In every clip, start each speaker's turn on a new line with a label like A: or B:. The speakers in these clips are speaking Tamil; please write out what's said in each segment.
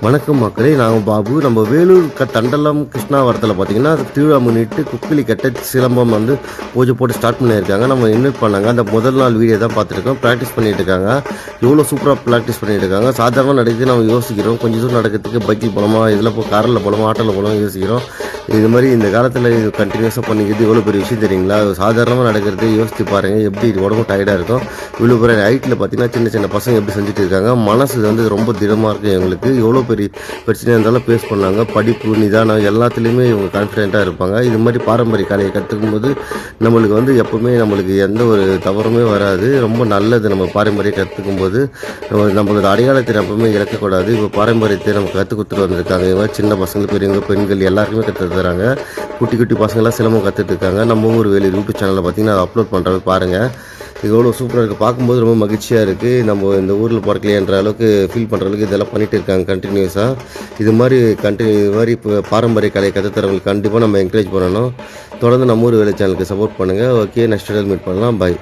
A: வணக்கம் மக்களே, நாங்கள் பாபு. நம்ம வேலூர் தண்டலம் கிருஷ்ணாவரத்தில் பார்த்தீங்கன்னா திருவிழா முன்னிட்டு குக்கிலி கட்ட சிலம்பம் வந்து பூஜை போட்டு ஸ்டார்ட் பண்ணியிருக்காங்க. நம்ம இன்வைட் பண்ணாங்க. அந்த முதல் நாள் வீடியோ தான் பார்த்துருக்கோம். ப்ராக்டிஸ் பண்ணிட்டு இருக்காங்க. எவ்வளோ சூப்பராக ப்ராக்டிஸ் பண்ணிட்டு இருக்காங்க. சாதாரணமாக நடக்குது நம்ம யோசிக்கிறோம், கொஞ்சம் தூரம் நடக்கிறதுக்கு பைக்கில் போகலாமா, இதில் காரில் போகலாமா, ஆட்டோவில் போகலாமா யோசிக்கிறோம். இது மாதிரி இந்த காலத்தில் இது கண்டினியூஸாக பண்ணிக்கிறது எவ்வளோ பெரிய விஷயம் தெரியுங்களா? சாதாரணமாக நடக்கிறது யோசித்து பாருங்கள், எப்படி உடம்பு டயர்டாக இருக்கும். இவ்வளோ பெரிய ஹைட்டில் பார்த்தீங்கன்னா சின்ன சின்ன பசங்க எப்படி செஞ்சுட்டு இருக்காங்க. மனசு வந்து ரொம்ப திடமாக இருக்குது. எங்களுக்கு எவ்வளோ பெரிய பிரச்சனையாக இருந்தாலும் பேஸ் பண்ணாங்க. படிப்பு, நிதானம் எல்லாத்துலேயுமே இவங்க கான்ஃபிடென்ட்டாக இருப்பாங்க. இது மாதிரி பாரம்பரிய கலையை கற்றுக்கும் போது நம்மளுக்கு வந்து எப்போவுமே நம்மளுக்கு எந்த ஒரு தவறுமே வராது. ரொம்ப நல்லது. நம்ம பாரம்பரியம் கற்றுக்கும் போது நம்மளோட அடையாளத்தை எப்பவுமே இழக்கக்கூடாது. இப்போ பாரம்பரியத்தை நம்ம கற்றுக் கொடுத்துட்டு வந்திருக்காங்க. இவங்க சின்ன பசங்க, பெரியவங்க, பெண்கள் எல்லாருக்குமே கற்று தராங்க. குட்டி குட்டி பசங்களாம் சிலம்பம் கற்றுட்டு இருக்காங்க. நம்ம ஊர் வேலூர் யூடியூப் சேனலில் பார்த்தீங்கன்னா அதை அப்லோட் பண்ணுறது பாருங்கள். இது எவ்வளோ சூப்பராக இருக்குது. பார்க்கும்போது ரொம்ப மகிழ்ச்சியாக இருக்குது. நம்ம இந்த ஊரில் பிறக்கலையன்ற அளவுக்கு ஃபீல் பண்ணுற அளவுக்கு இதெல்லாம் பண்ணிகிட்டு இருக்காங்க கண்டினியூஸாக. இது மாதிரி இப்போ பாரம்பரிய கலையை கற்றுத்தரவங்களுக்கு கண்டிப்பாக நம்ம என்கரேஜ் பண்ணணும். தொடர்ந்து நம்ம ஊர் வேலை சேனலுக்கு சப்போர்ட் பண்ணுங்கள். ஓகே, நெக்ஸ்ட் வீடியோவில் மீட் பண்ணலாம். பை.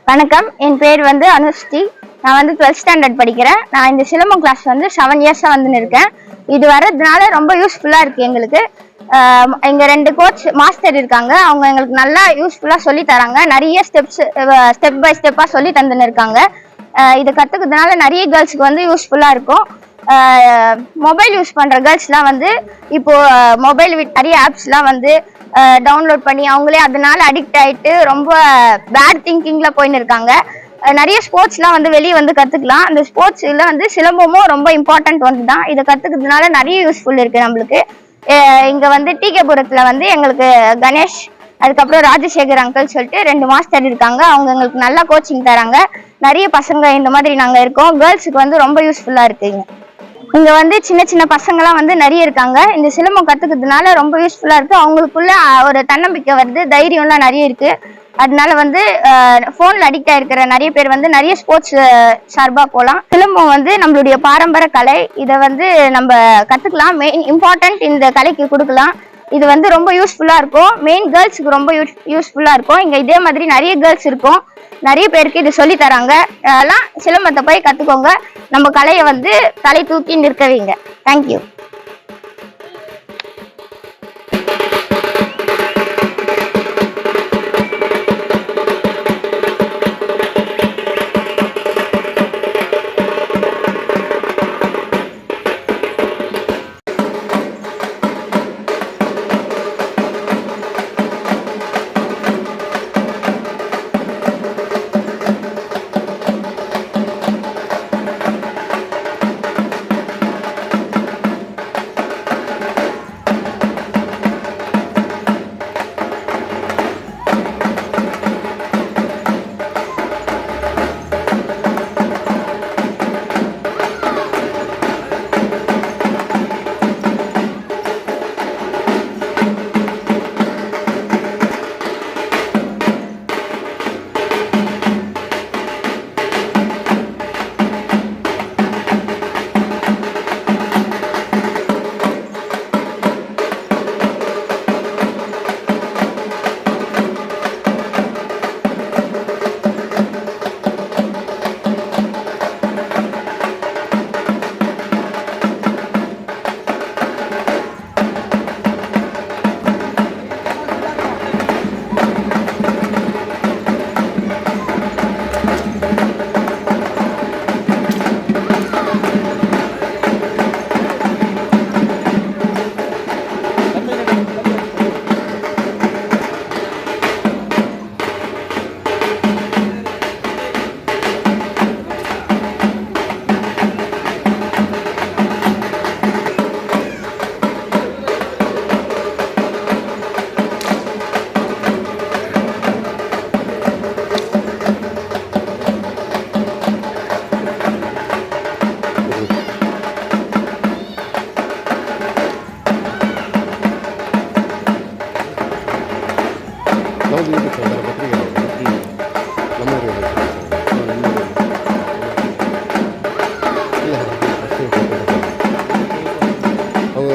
B: வணக்கம், என் பேர் வந்து அனுஸ்ரீ. நான் வந்து 12th ஸ்டாண்டர்ட் படிக்கிறேன். நான் இந்த சிலம்பம் கிளாஸ் வந்து 7 இயர்ஸாக வந்து இருக்கேன். இது வர்றதுனால ரொம்ப யூஸ்ஃபுல்லாக இருக்குது எங்களுக்கு. இங்கே 2 கோச் மாஸ்டர் இருக்காங்க. அவங்க எங்களுக்கு நல்லா யூஸ்ஃபுல்லாக சொல்லி தராங்க. நிறைய ஸ்டெப் பை ஸ்டெப்பாக சொல்லி தந்துன்னு இருக்காங்க. இதை கற்றுக்கிறதுனால நிறைய கேர்ள்ஸுக்கு வந்து யூஸ்ஃபுல்லாக இருக்கும். மொபைல் யூஸ் பண்ணுற கேர்ள்ஸ்லாம் வந்து இப்போது மொபைல் நிறைய ஆப்ஸ்லாம் வந்து டவுன்லோட் பண்ணி அவங்களே அதனால அடிக்ட் ஆகிட்டு ரொம்ப பேட் திங்கிங்கில் போயின்னு இருக்காங்க. நிறைய ஸ்போர்ட்ஸ்லாம் வந்து வெளியே வந்து கற்றுக்கலாம். அந்த ஸ்போர்ட்ஸில் வந்து சிலம்பமும் ரொம்ப இம்பார்ட்டன்ட் வந்து தான். இதை கற்றுக்கிறதுனால நிறைய யூஸ்ஃபுல் இருக்குது நம்மளுக்கு. இங்கே வந்து டிகேபுரத்தில் வந்து எங்களுக்கு கணேஷ், அதுக்கப்புறம் ராஜசேகர் அங்கிள் சொல்லிட்டு 2 மாஸ்டர் இருக்காங்க. அவங்க எங்களுக்கு நல்லா கோச்சிங் தராங்க. நிறைய பசங்க இந்த மாதிரி நாங்கள் இருக்கோம். கேர்ள்ஸுக்கு வந்து ரொம்ப யூஸ்ஃபுல்லாக இருக்குங்க. இங்கே வந்து சின்ன சின்ன பசங்களாம் வந்து நிறைய இருக்காங்க. இந்த சிலம்பம் கற்றுக்கிறதுனால ரொம்ப யூஸ்ஃபுல்லாக இருக்குது. அவங்களுக்குள்ள ஒரு தன்னம்பிக்கை வருது, தைரியம்லாம் நிறைய இருக்குது. அதனால வந்து ஃபோனில் அடிக்ட் ஆகிருக்கிற நிறைய பேர் வந்து நிறைய ஸ்போர்ட்ஸ் சார்பாக போகலாம். சிலம்பம் வந்து நம்மளுடைய பாரம்பரிய கலை. இதை வந்து நம்ம கற்றுக்கலாம். மெயின் இம்பார்ட்டன்ட் இந்த கலைக்கு கொடுக்கலாம். இது வந்து ரொம்ப யூஸ்ஃபுல்லாக இருக்கும். மெயின் கேர்ள்ஸுக்கு ரொம்ப யூஸ்ஃபுல்லாக இருக்கும். இங்கே இதே மாதிரி நிறைய கேர்ள்ஸ் இருக்கும். நிறைய பேருக்கு இது சொல்லி தராங்க. அதெல்லாம் சிலம்பத்தை போய் கற்றுக்கோங்க. நம்ம கலையை வந்து தலை தூக்கி நிற்க வைங்க. தேங்க்யூ.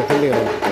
A: சொல்லுங்க